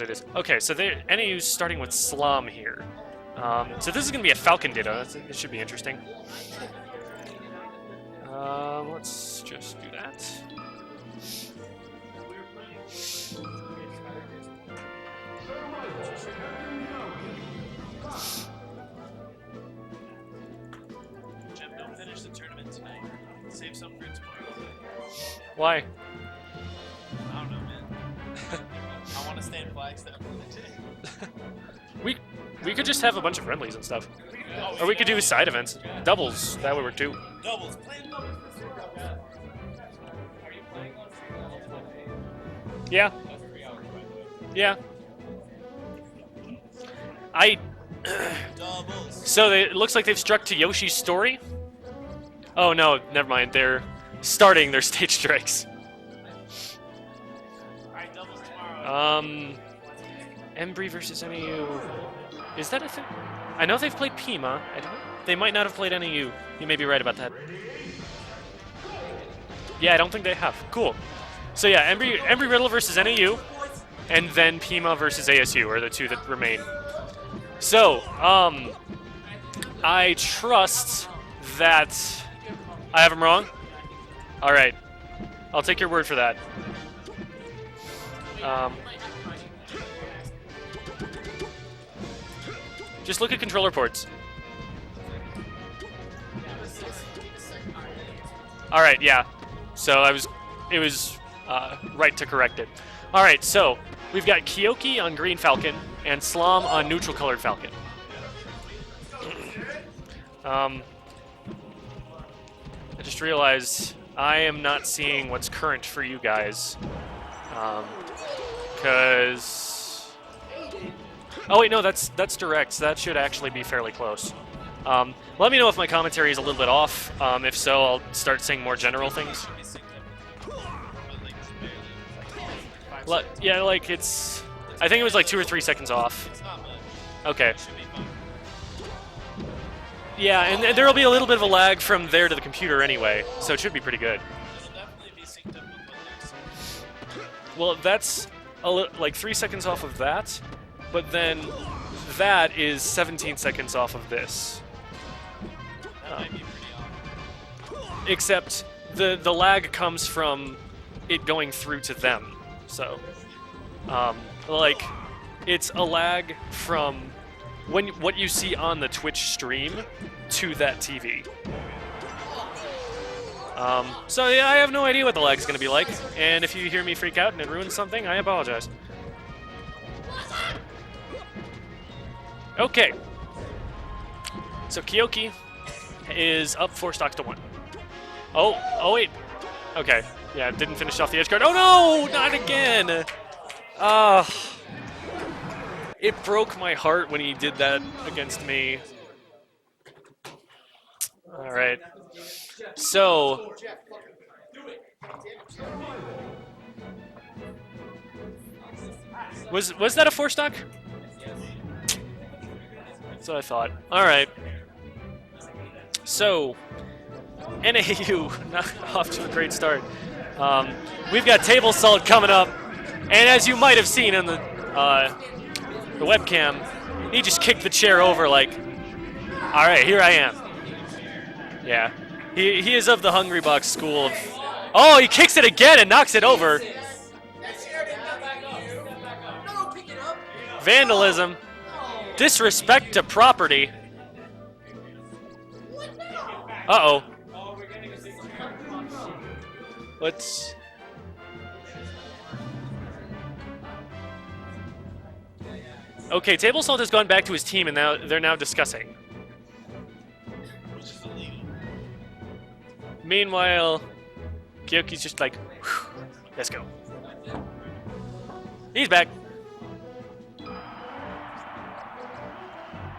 it is. Okay, so NAU's starting with Slom here. So this is going to be a Falcon Ditto. It should be interesting. Let's just do that. Jim, don't finish the tournament tonight. Save some for tomorrow. Why? I don't know, man. I want to stay in Flagstaff. We could just have a bunch of friendlies and stuff. Or we could do side events. Doubles, that would work too. Doubles, playing doubles. Yeah. Yeah. Doubles. So it looks like they've struck to Yoshi's story. Oh no, never mind. They're starting their stage strikes. Alright, doubles tomorrow. Embry versus NAU. Is that a thing? I know they've played Pima. They might not have played NAU. You may be right about that. Yeah, I don't think they have. Cool. So yeah, Embry Riddle versus NAU, and then Pima versus ASU are the two that remain. So, I trust that I have them wrong. All right, I'll take your word for that. Just look at controller ports. All right, yeah. So it was right to correct it. All right, so we've got Kyoki on green Falcon and Slom on neutral colored Falcon. I just realized I am not seeing what's current for you guys. Because... Oh wait, no, that's direct. So that should actually be fairly close. Let me know if my commentary is a little bit off. If so, I'll start saying more general things. Yeah, like it's... I think it was like 2 or 3 seconds off. Okay. Yeah, and there will be a little bit of a lag from there to the computer anyway, so it should be pretty good. Well, that's like 3 seconds off of that, but then that is 17 seconds off of this. Except the lag comes from it going through to them. So, like, it's a lag from what you see on the Twitch stream to that TV. So yeah, I have no idea what the lag is going to be like, and if you hear me freak out and it ruins something, I apologize. Okay. So Kyoki is up 4 stocks to 1. Oh wait. Okay. Yeah, didn't finish off the edge guard. Oh no, not again. It broke my heart when he did that against me. All right. So was that a 4 stock? That's what I thought. All right. So NAU not off to a great start. We've got Table Salt coming up, and as you might have seen in the webcam, he just kicked the chair over like, all right, here I am. Yeah, he is of the Hungry Box school of... Oh, he kicks it again and knocks it over. Vandalism. Disrespect to property. Uh-oh. Let's... Okay, Table Salt has gone back to his team, and now they're now discussing. Meanwhile, Kyoki's just like, let's go. He's back.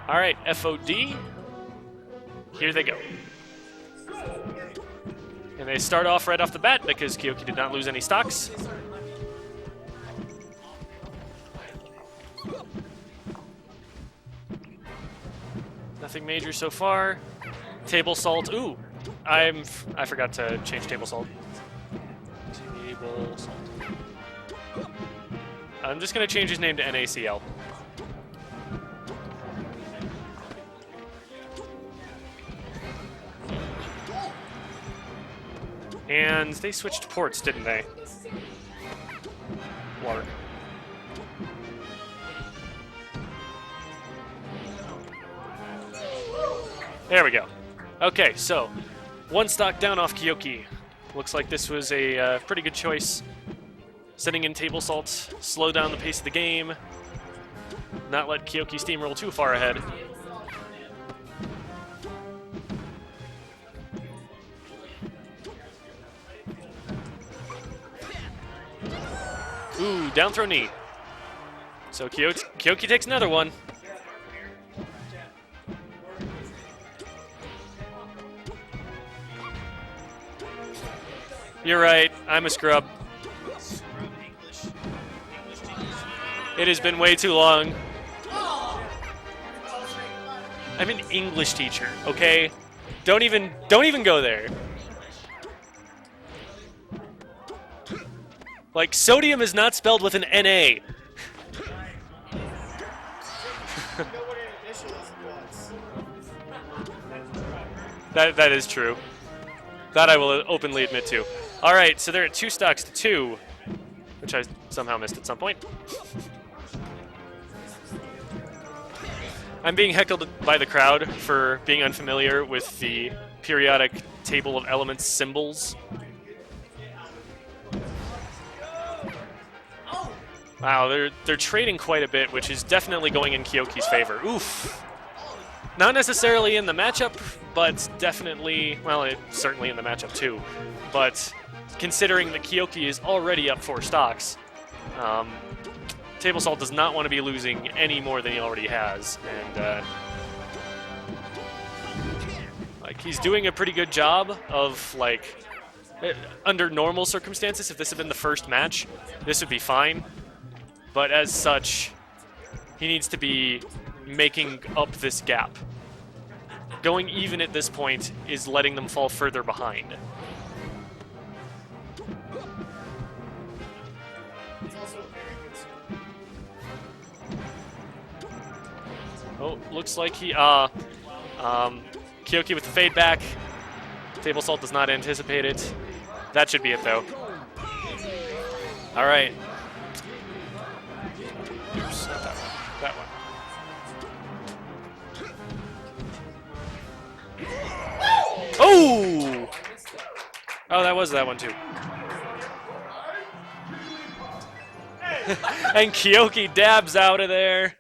All right, FOD. Here they go. And they start off right off the bat because Kyoki did not lose any stocks. Nothing major so far. Table Salt. Ooh, I forgot to change Table Salt. Table Salt. I'm just going to change his name to NACL. And they switched ports, didn't they? Water. There we go. Okay, so one stock down off Kyoki. Looks like this was a pretty good choice. Setting in table salt, slow down the pace of the game, not let Kyoki steamroll too far ahead. Ooh, down throw knee. So Kyoki takes another one. You're right, I'm a scrub. It has been way too long. I'm an English teacher, okay? Don't even go there. Like, sodium is not spelled with an NA. That is true. That I will openly admit to. All right, so they're at 2 stocks to 2, which I somehow missed at some point. I'm being heckled by the crowd for being unfamiliar with the periodic table of elements symbols. Wow, they're trading quite a bit, which is definitely going in Kyoki's favor. Oof. Not necessarily in the matchup, but definitely, well, certainly in the matchup too. But considering that Kyoki is already up 4 stocks, Table Salt does not want to be losing any more than he already has, and like he's doing a pretty good job of like under normal circumstances. If this had been the first match, this would be fine. But as such, he needs to be making up this gap. Going even at this point is letting them fall further behind. Oh, looks like he, Kyoki with the fade back. Table Salt does not anticipate it. That should be it, though. All right. Oops, not that one. That one. Oh! Oh, that was that one, too. And Kyoki dabs out of there.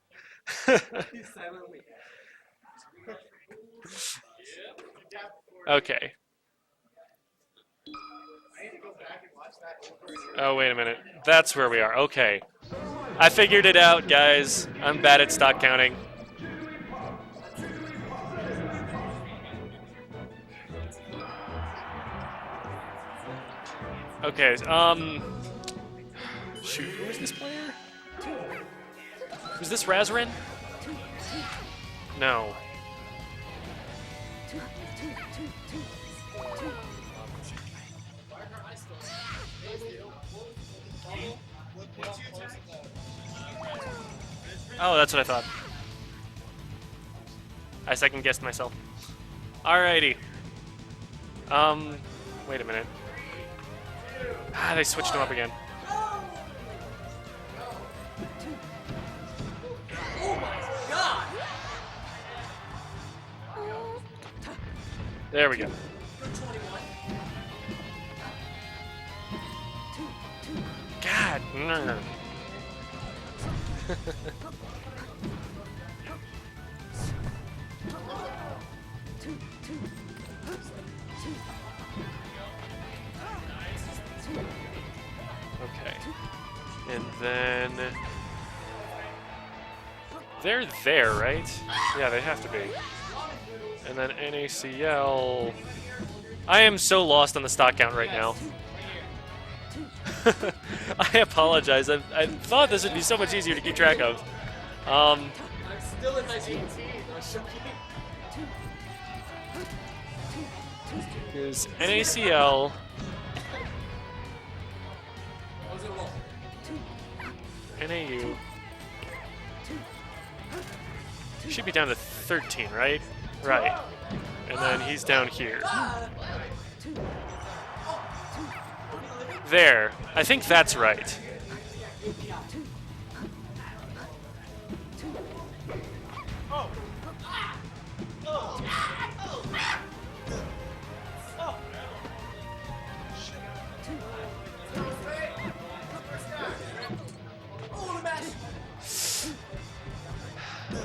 Okay. Oh, wait a minute. That's where we are. Okay. I figured it out, guys. I'm bad at stock counting. Okay, shoot, who is this player? Was this Razran? No. Oh, that's what I thought. I second-guessed myself. Alrighty. Wait a minute. Ah, they switched him up again. There we go. God. Okay. And then they're there, right? Yeah, they have to be. And then NACL. I am so lost on the stock count right now. I apologize. I thought this would be so much easier to keep track of. I'm still in my 18. Because NACL NAU. Should be down to 13, right? Right. And then he's down here. There. I think that's right.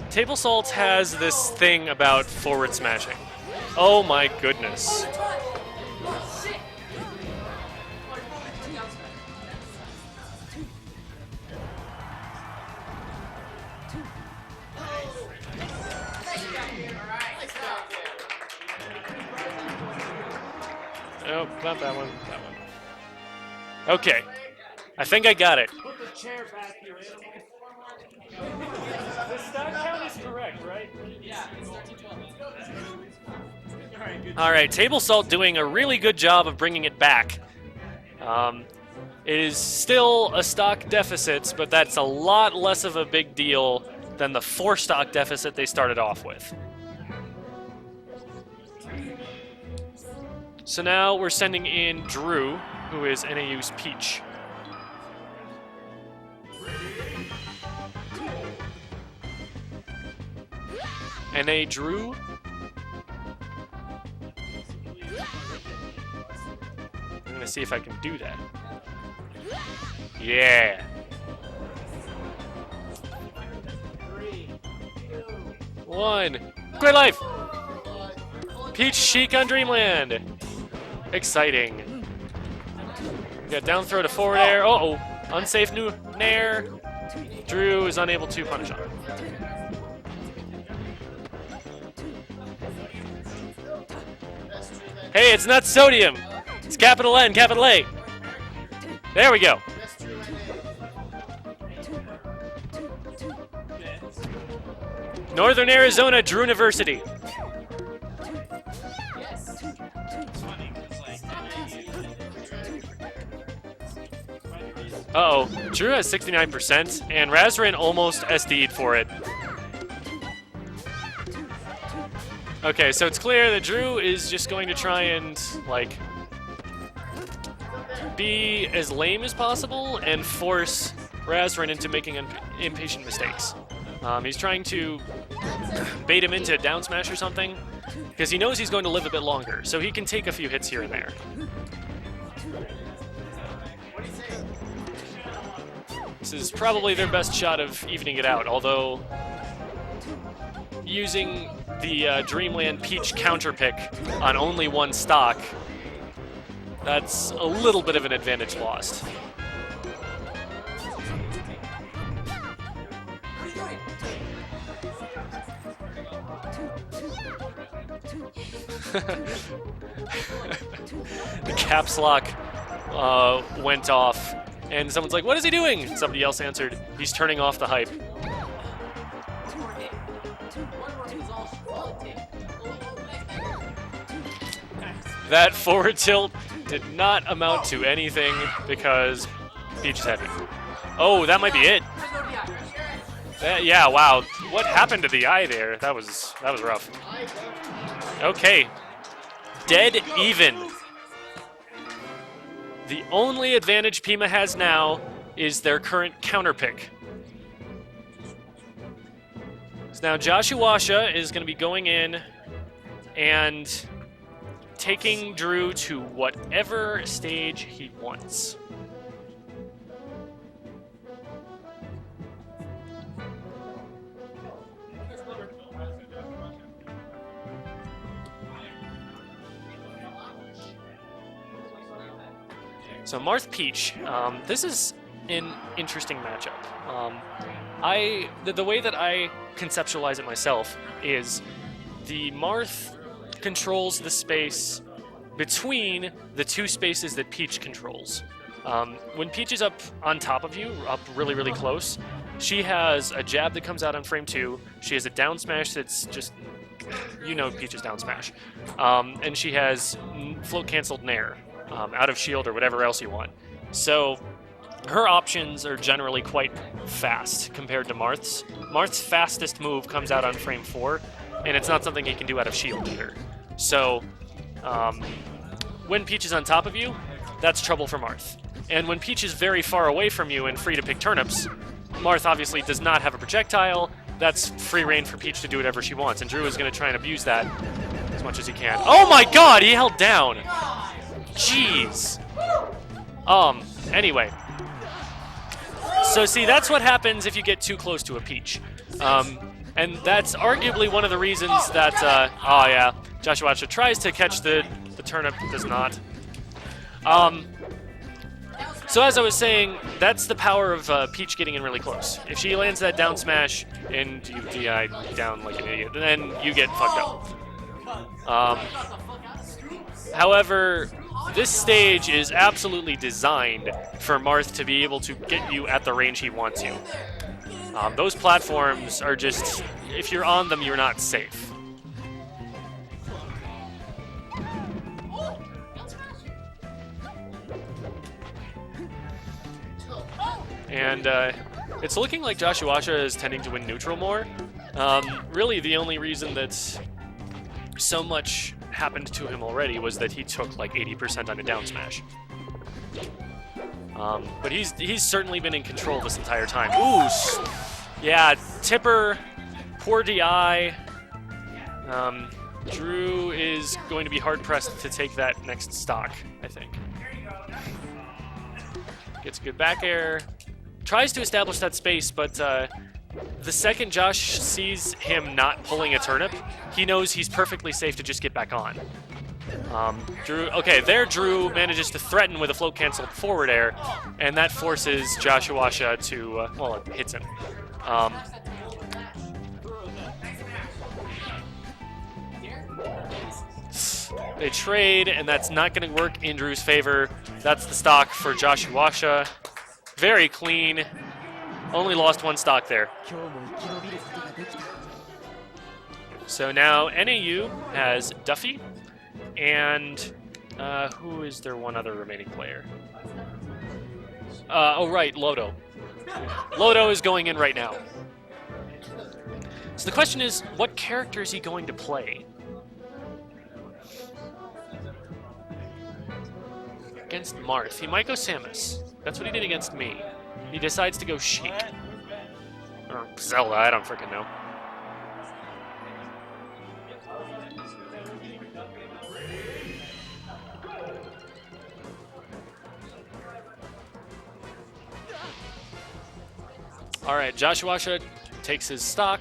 Table Salt has this thing about forward smashing. Oh my goodness. Nope, not that one. That one. Okay. I think I got it. Put the chair back here. The stock count is correct, right? Yeah, it's 13-12. Alright, Table Salt doing a really good job of bringing it back. It is still a stock deficit, but that's a lot less of a big deal than the 4 stock deficit they started off with. So now we're sending in Drew, who is NAU's Peach. NA Drew. I'm gonna see if I can do that. Yeah. 3, 2, 1. Great life. Peach Chic on Dreamland. Exciting. We got down throw to forward air. Uh-oh. Unsafe new nair. Drew is unable to punish on it. Hey, it's not sodium. It's capital N, capital A. There we go. Northern Arizona Drew University. Uh-oh. Drew has 69%, and Razran almost SD'd for it. Okay, so it's clear that Drew is just going to try and, like, be as lame as possible and force Razran into making impatient mistakes. He's trying to bait him into a down smash or something, because he knows he's going to live a bit longer, so he can take a few hits here and there. This is probably their best shot of evening it out, although using the Dreamland Peach counter pick on only 1 stock, that's a little bit of an advantage lost. The caps lock went off, and someone's like, "What is he doing?" Somebody else answered, "He's turning off the hype." That forward tilt did not amount to anything because Peach is heavy. Oh, that might be it. Yeah, wow. What happened to the eye there? That was rough. Okay. Dead even. The only advantage Pima has now is their current counter pick. So now Joshuasha is going to be going in and taking Drew to whatever stage he wants. So Marth Peach, this is an interesting matchup. The way that I conceptualize it myself is the Marth controls the space between the 2 spaces that Peach controls. When Peach is up on top of you, up really, really close, she has a jab that comes out on frame 2. She has a down smash that's just, you know, Peach's down smash. And she has float canceled nair, out of shield or whatever else you want. So her options are generally quite fast compared to Marth's. Marth's fastest move comes out on frame 4, and it's not something he can do out of shield either. So, when Peach is on top of you, that's trouble for Marth. And when Peach is very far away from you and free to pick turnips, Marth obviously does not have a projectile. That's free reign for Peach to do whatever she wants, and Drew is going to try and abuse that as much as he can. Oh my god, he held down! Jeez. Anyway. So see, that's what happens if you get too close to a Peach. And that's arguably one of the reasons that, oh yeah, Joshua tries to catch the turnip, does not. So as I was saying, that's the power of Peach getting in really close. If she lands that down smash and you DI down like an idiot, then you get fucked up. However, this stage is absolutely designed for Marth to be able to get you at the range he wants you. Those platforms are just, if you're on them, you're not safe. And it's looking like Joshua is tending to win neutral more. Really, the only reason that so much happened to him already was that he took like 80% on a down smash. But he's certainly been in control this entire time. Ooh, yeah, Tipper, poor DI. Drew is going to be hard-pressed to take that next stock, I think. Gets a good back air. Tries to establish that space, but the second Josh sees him not pulling a turnip, he knows he's perfectly safe to just get back on. Drew, okay, there Drew manages to threaten with a float canceled forward air, and that forces Joshua to, well, it hits him. They trade, and that's not going to work in Drew's favor. That's the stock for Joshua. Very clean. Only lost one stock there. So now NAU has Duffy, and who is their one other remaining player? Oh, right, Lodo. Lodo is going in right now. So the question is, what character is he going to play? Against Marth. He might go Samus. That's what he did against me. He decides to go Sheik. Or Zelda, I don't freaking know. Alright, Joshua takes his stock.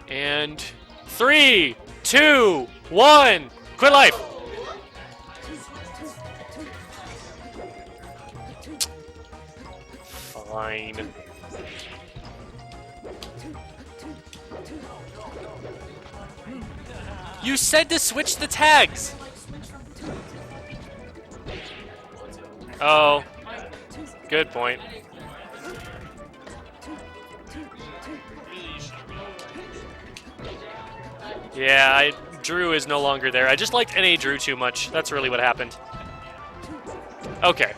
And 3, 2, 1, quit life! Fine. You said to switch the tags! Oh. Good point. Yeah, Drew is no longer there. I just liked NA Drew too much. That's really what happened. Okay.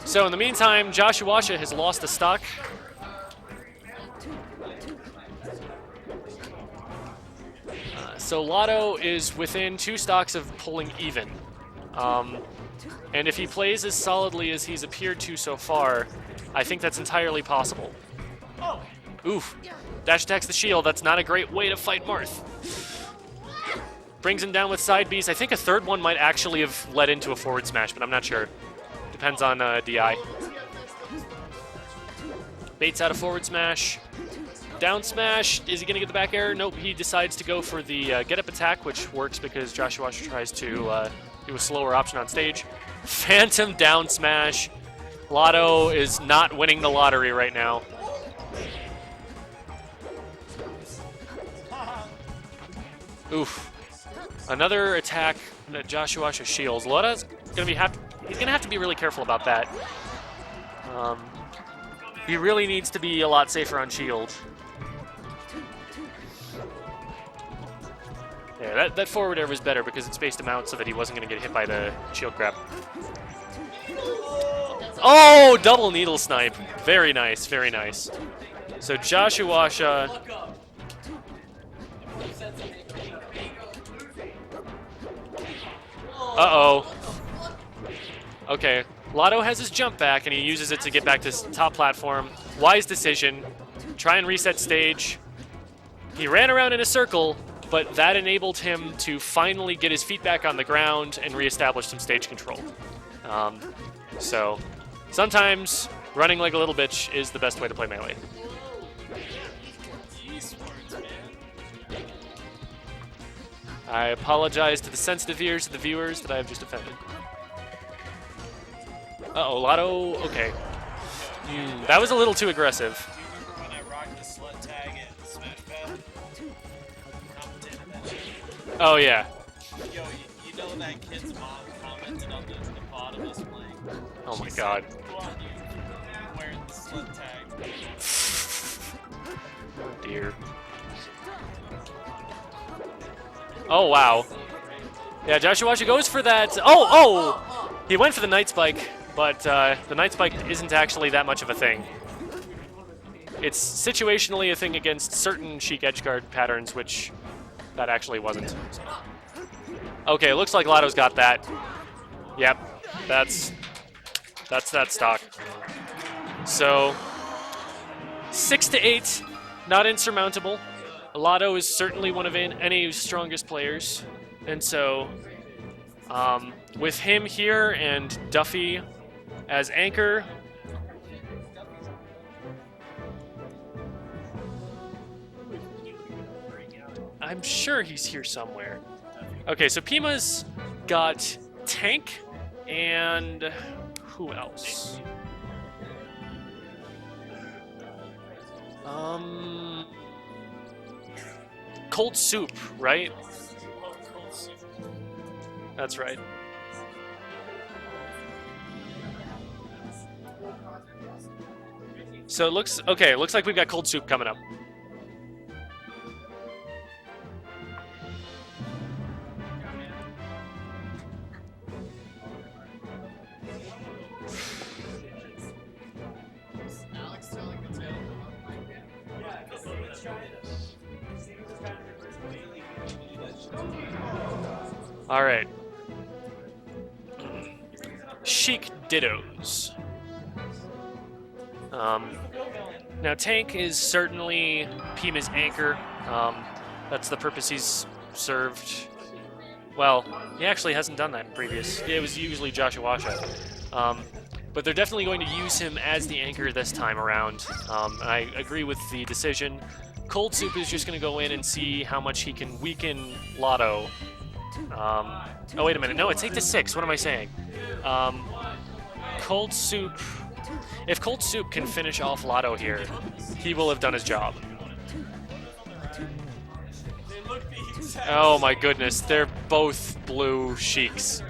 So in the meantime, Joshua has lost a stock. So Lotto is within 2 stocks of pulling even. And if he plays as solidly as he's appeared to so far, I think that's entirely possible. Oof. Dash attacks the shield. That's not a great way to fight Marth. Brings him down with side Bs. I think a third one might actually have led into a forward smash, but I'm not sure. Depends on DI. Baits out a forward smash. Down smash. Is he going to get the back air? Nope. He decides to go for the get-up attack, which works because Joshua tries to do a slower option on stage. Phantom down smash. Lotto is not winning the lottery right now. Oof. Another attack that Joshua shields. Lotto's going to be he's going to have to be really careful about that. He really needs to be a lot safer on shield. Yeah, that forward air was better because it spaced him out so that he wasn't going to get hit by the shield grab. Oh, double needle snipe. Very nice, very nice. So Joshua. Uh-oh. Okay. Lotto has his jump back, and he uses it to get back to his top platform. Wise decision. Try and reset stage. He ran around in a circle, but that enabled him to finally get his feet back on the ground and reestablish some stage control. So sometimes running like a little bitch is the best way to play Melee. I apologize to the sensitive ears of the viewers that I have just offended. Uh-oh, Lotto, okay. That was a little too aggressive. Do you remember when I rocked the slut tag at Smash Pad? Commented that shit. Oh, yeah. Yo, you know that kid's mom commented on the pod of us playing? Oh my She god. said, "Go on, you wearing the slut tag." Oh dear. Oh, wow. Yeah, Joshua goes for that. Oh! He went for the Night Spike, but the Night Spike isn't actually that much of a thing. It's situationally a thing against certain Sheik edgeguard patterns, which that actually wasn't. Okay, looks like Lotto's got that. Yep, that's that stock. So 6 to 8, not insurmountable. Lotto is certainly one of NAU's strongest players, and so with him here and Duffy as anchor, I'm sure he's here somewhere. Okay, so Pima's got Tank and who else? Cold Soup, right? That's right. So it looks okay. It looks like we've got Cold Soup coming up. All right. Chic Dittos. Now Tank is certainly Pima's anchor. That's the purpose he's served. Well, he actually hasn't done that in previous. It was usually Joshua. But they're definitely going to use him as the anchor this time around. I agree with the decision. Cold Soup is just going to go in and see how much he can weaken Lotto. Oh, wait a minute. No, it's 8 to 6. What am I saying? Cold Soup. If Cold Soup can finish off Lotto here, he will have done his job. Oh my goodness, they're both blue Sheiks.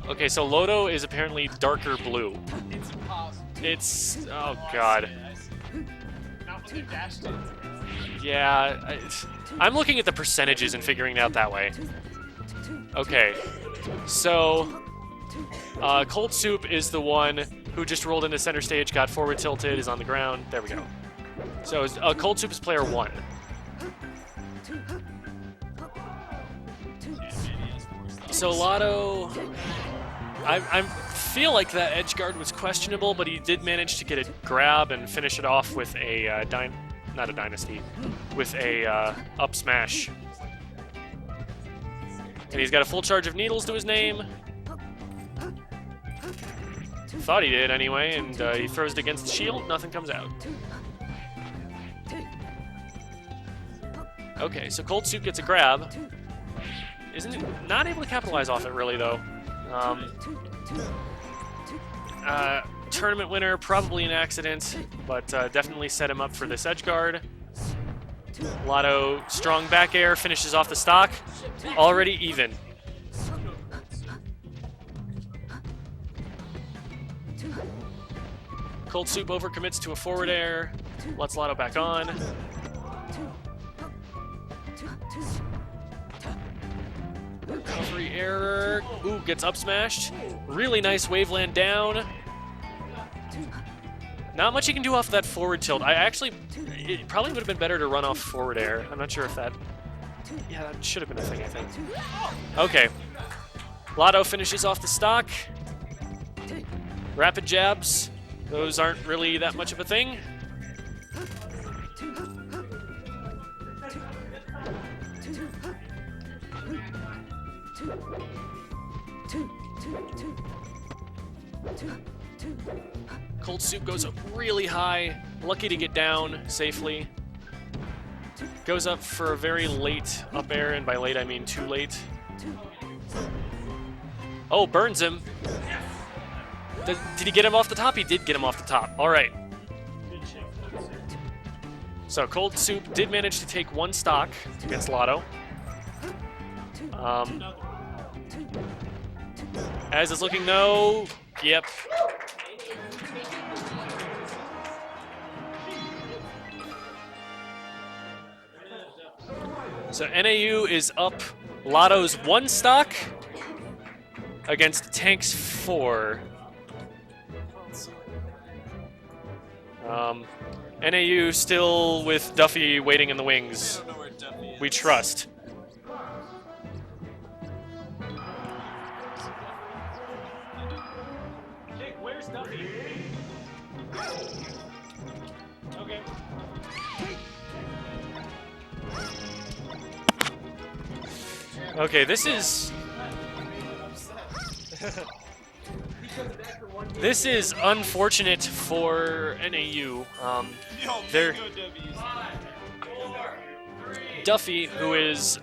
Okay, so Loto is apparently darker blue. It's impossible. It's... oh god. Not when they dashed it. Yeah, I'm looking at the percentages and figuring it out that way. Okay, so Cold Soup is the one who just rolled into center stage, got forward tilted, is on the ground. There we go. So Cold Soup is player 1. So Lotto, I feel like that edge guard was questionable, but he did manage to get a grab and finish it off with a not a dynasty, with a up smash. And he's got a full charge of needles to his name. Thought he did anyway, and he throws it against the shield. Nothing comes out. Okay, so Cold Soup gets a grab. Isn't not able to capitalize off it really though. Tournament winner, probably an accident, but definitely set him up for this edge guard. Lotto strong back air finishes off the stock. Already even. Cold Soup overcommits to a forward air. Lets Lotto back on. Recovery error. Ooh, gets up smashed. Really nice waveland down. Not much you can do off that forward tilt. It probably would have been better to run off forward air. I'm not sure if that... Yeah, that should have been a thing, I think. Okay. Lotto finishes off the stock. Rapid jabs. Those aren't really that much of a thing. Cold Soup goes up really high. Lucky to get down safely. Goes up for a very late up air, and by late I mean too late. Oh, burns him. Did he get him off the top? He did get him off the top. All right. So Cold Soup did manage to take one stock against Lotto. As is looking no. Yep. So NAU is up Lotto's 1 stock against Tank's 4. NAU still with Duffy waiting in the wings. I don't know where Duffy is. We trust. Where's Duffy? Okay. Okay, this is... This is unfortunate for NAU. They're... Duffy, who is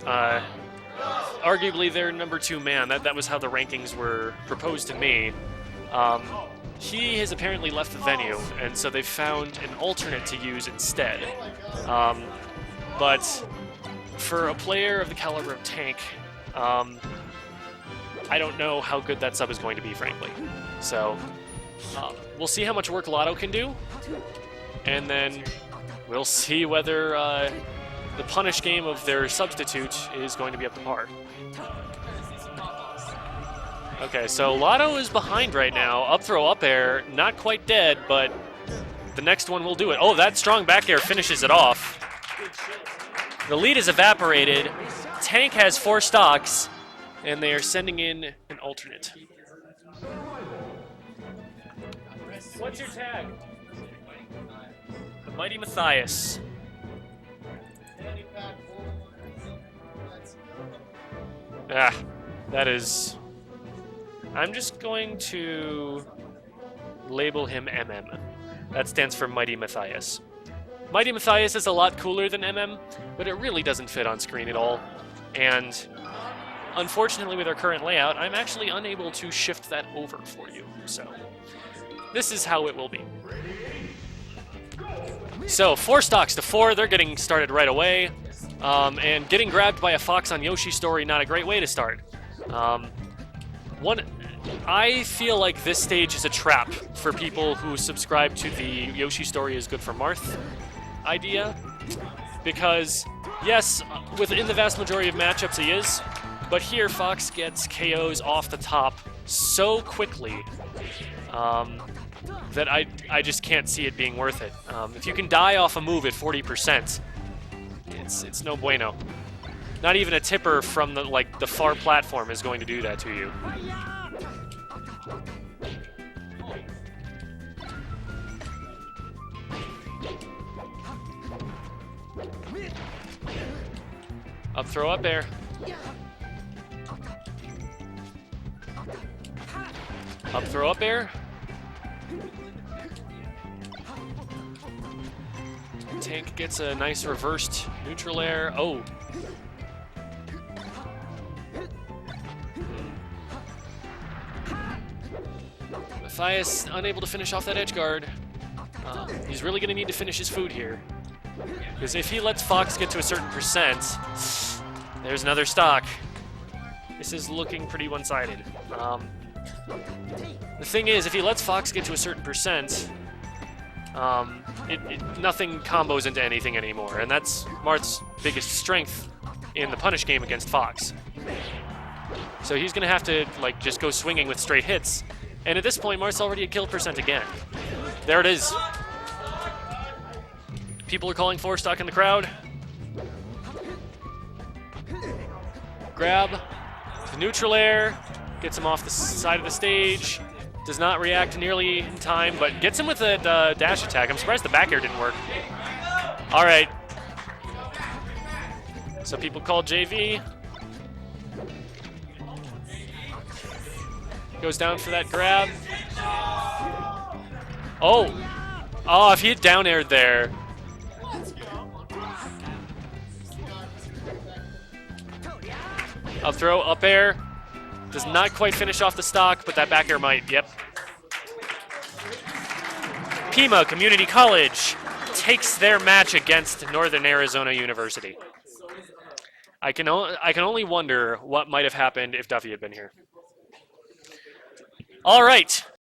arguably their number 2 man, that was how the rankings were proposed to me, he has apparently left the venue, and so they found an alternate to use instead. But for a player of the caliber of Tank, I don't know how good that sub is going to be, frankly. So we'll see how much work Lotto can do, and then we'll see whether the punish game of their substitute is going to be up to par. Okay, so Lotto is behind right now. Up throw, up air, not quite dead, but the next one will do it. Oh, that strong back air finishes it off. The lead is evaporated. Tank has 4 stocks, and they are sending in an alternate. What's your tag? The Mighty Matthias. Ah, that is... I'm just going to label him MM. That stands for Mighty Matthias. Mighty Matthias is a lot cooler than MM, but it really doesn't fit on screen at all. And unfortunately, with our current layout, I'm actually unable to shift that over for you. So this is how it will be. So 4 stocks to 4. They're getting started right away. And getting grabbed by a fox on Yoshi's story, not a great way to start. I feel like this stage is a trap for people who subscribe to the Yoshi story is good for Marth idea. Because, yes, within the vast majority of matchups he is, but here Fox gets KOs off the top so quickly that I just can't see it being worth it. If you can die off a move at 40%, it's no bueno. Not even a tipper from the far platform is going to do that to you. Up throw, up air. Up throw, up air. Tank gets a nice reversed neutral air. Oh. Matthias unable to finish off that edge guard. He's really going to need to finish his food here. Because if he lets Fox get to a certain percent, there's another stock. This is looking pretty one-sided. The thing is, if he lets Fox get to a certain percent, nothing combos into anything anymore, and that's Marth's biggest strength in the punish game against Fox. So he's going to have to like just go swinging with straight hits. And at this point, Marcel already had kill percent again. There it is. People are calling for stock in the crowd. Grab the neutral air, gets him off the side of the stage. Does not react nearly in time, but gets him with a dash attack. I'm surprised the back air didn't work. All right. So people call JV. Goes down for that grab. Oh. Oh, if he had down aired there. Up throw, up air. Does not quite finish off the stock, but that back air might. Yep. Pima Community College takes their match against Northern Arizona University. I can only wonder what might have happened if Duffy had been here. All right.